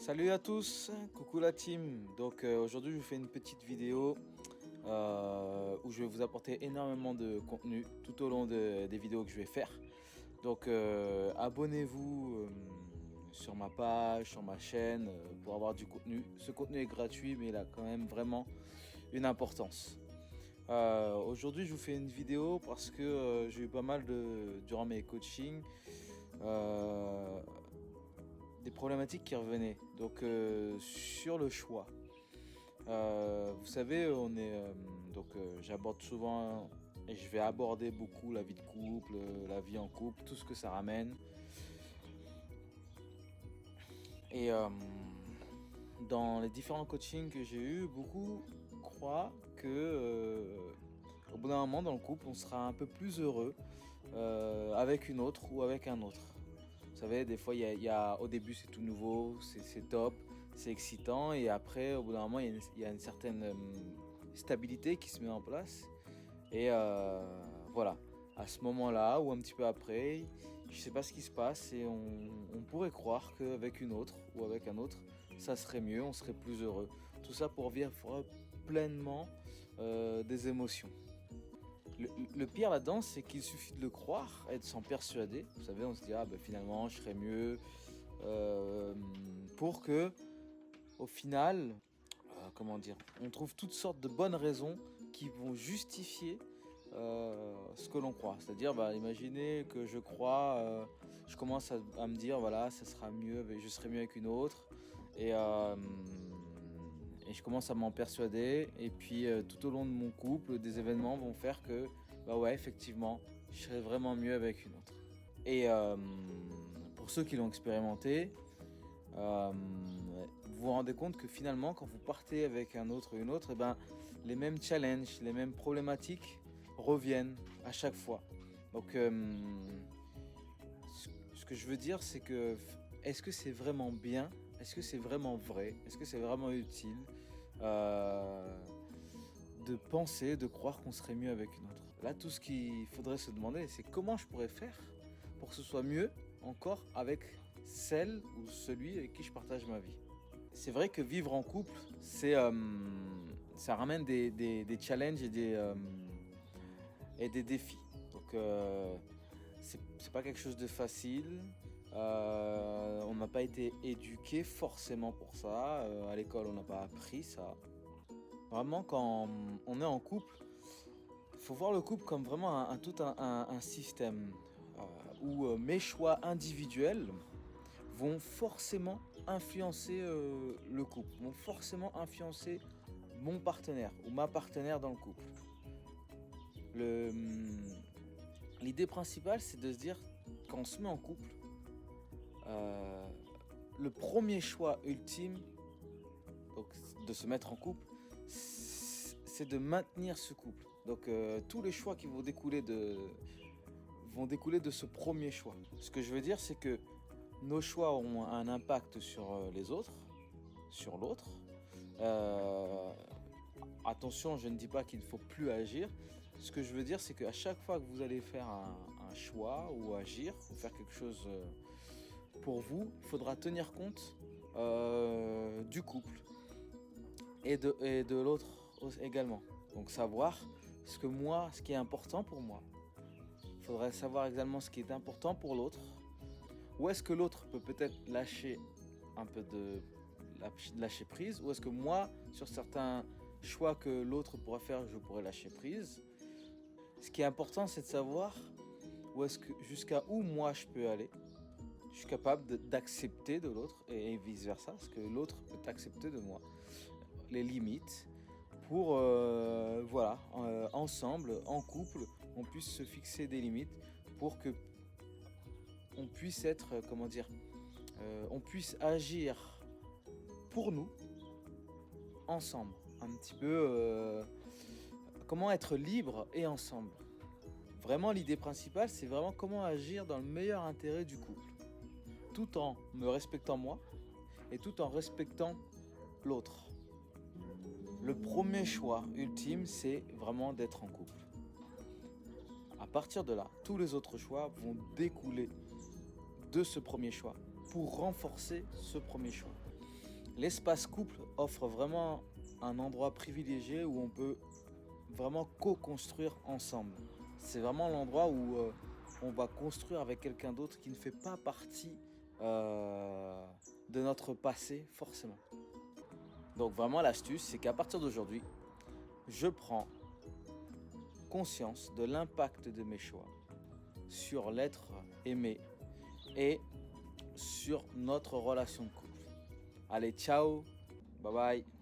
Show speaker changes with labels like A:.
A: Salut à tous, coucou la team. Donc aujourd'hui je vous fais une petite vidéo où je vais vous apporter énormément de contenu tout au long des vidéos que je vais faire. Donc abonnez-vous sur ma page, sur ma chaîne pour avoir du contenu. Ce contenu est gratuit mais il a quand même vraiment une importance. Aujourd'hui je vous fais une vidéo parce que j'ai eu pas mal durant mes coachings des problématiques qui revenaient. Donc sur le choix. Vous savez, j'aborde souvent et je vais aborder beaucoup la vie de couple, la vie en couple, tout ce que ça ramène. Et dans les différents coachings que j'ai eus, beaucoup croient que au bout d'un moment dans le couple, on sera un peu plus heureux avec une autre ou avec un autre. Vous savez, des fois, au début, c'est tout nouveau, c'est top, c'est excitant. Et après, au bout d'un moment, il y a une certaine stabilité qui se met en place. Et voilà, à ce moment-là, ou un petit peu après, je ne sais pas ce qui se passe. Et on pourrait croire qu'avec une autre ou avec un autre, ça serait mieux, on serait plus heureux. Tout ça pour vivre pleinement des émotions. Le pire là-dedans, c'est qu'il suffit de le croire et de s'en persuader. Vous savez, on se dit, finalement, je serais mieux. Pour que, au final, on trouve toutes sortes de bonnes raisons qui vont justifier ce que l'on croit. C'est-à-dire, imaginez que je commence à me dire, voilà, ça sera mieux, je serai mieux avec une autre. Et je commence à m'en persuader. Et puis tout au long de mon couple, des événements vont faire que, ouais, effectivement, je serai vraiment mieux avec une autre. Et pour ceux qui l'ont expérimenté, vous vous rendez compte que finalement, quand vous partez avec un autre ou une autre, les mêmes challenges, les mêmes problématiques reviennent à chaque fois. Donc, ce que je veux dire, c'est que est-ce que c'est vraiment bien? Est-ce que c'est vraiment vrai? Est-ce que c'est vraiment utile de penser, de croire qu'on serait mieux avec une autre? Là, tout ce qu'il faudrait se demander, c'est comment je pourrais faire pour que ce soit mieux encore avec celle ou celui avec qui je partage ma vie. C'est vrai que vivre en couple, ça ramène des challenges et des défis. Donc, c'est pas quelque chose de facile. On n'a pas été éduqué forcément pour ça. À l'école, on n'a pas appris ça. Vraiment, quand on est en couple, il faut voir le couple comme vraiment un système où mes choix individuels vont forcément influencer le couple, vont forcément influencer mon partenaire ou ma partenaire dans le couple. L'idée principale, c'est de se dire, quand on se met en couple, le premier choix ultime, donc, de se mettre en couple, c'est de maintenir ce couple. Donc tous les choix qui vont découler de ce premier choix. Ce que je veux dire, c'est que nos choix ont un impact sur les autres, sur l'autre. Attention, je ne dis pas qu'il ne faut plus agir. Ce que je veux dire, c'est qu'à chaque fois que vous allez faire un choix ou agir ou faire quelque chose pour vous, il faudra tenir compte du couple et de l'autre également. Donc savoir ce qui est important pour moi. Il faudrait savoir également ce qui est important pour l'autre. Où est-ce que l'autre peut peut-être lâcher un peu lâcher prise, ou est-ce que moi, sur certains choix que l'autre pourrait faire, je pourrais lâcher prise. Ce qui est important, c'est de savoir jusqu'à où moi je peux aller. Je suis capable d'accepter de l'autre et vice versa, ce que l'autre peut accepter de moi, les limites, pour ensemble, en couple, on puisse se fixer des limites pour que on puisse être, on puisse agir pour nous, ensemble. Un petit peu, comment être libre et ensemble. Vraiment, l'idée principale, c'est vraiment comment agir dans le meilleur intérêt du couple. Tout en me respectant moi et tout en respectant l'autre. Le premier choix ultime, c'est vraiment d'être en couple. À partir de là, tous les autres choix vont découler de ce premier choix pour renforcer ce premier choix. L'espace couple offre vraiment un endroit privilégié où on peut vraiment co-construire ensemble. C'est vraiment l'endroit où on va construire avec quelqu'un d'autre qui ne fait pas partie euh, de notre passé forcément. Donc vraiment l'astuce, c'est qu'à partir d'aujourd'hui, je prends conscience de l'impact de mes choix sur l'être aimé et sur notre relation de couple. Allez, ciao, bye bye.